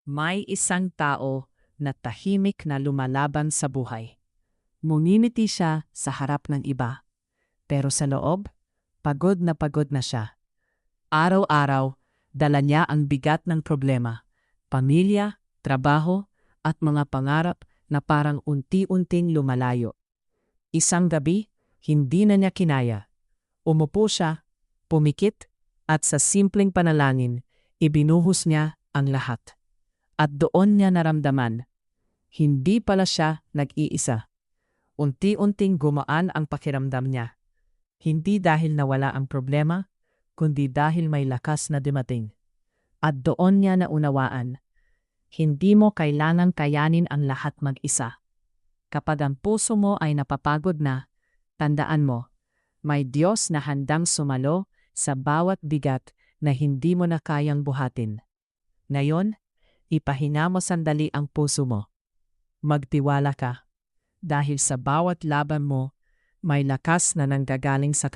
May isang tao na tahimik na lumalaban sa buhay. Ngumingiti siya sa harap ng iba, pero sa loob, pagod na siya. Araw-araw, dala niya ang bigat ng problema, pamilya, trabaho, at mga pangarap na parang unti-unting lumalayo. Isang gabi, hindi na niya kinaya. Umupo siya, pumikit, at sa simpleng panalangin, ibinuhos niya ang lahat. At doon niya naramdaman, hindi pala siya nag-iisa. Unti-unting gumaan ang pakiramdam niya. Hindi dahil nawala ang problema, kundi dahil may lakas na dumating. At doon niya naunawaan, hindi mo kailangang kayanin ang lahat mag-isa. Kapag ang puso mo ay napapagod na, tandaan mo, may Diyos na handang sumalo sa bawat bigat na hindi mo na kayang buhatin. Ngayon, ipahinga mo sandali ang puso mo. Magtiwala ka, dahil sa bawat laban mo, may lakas na nanggagaling sa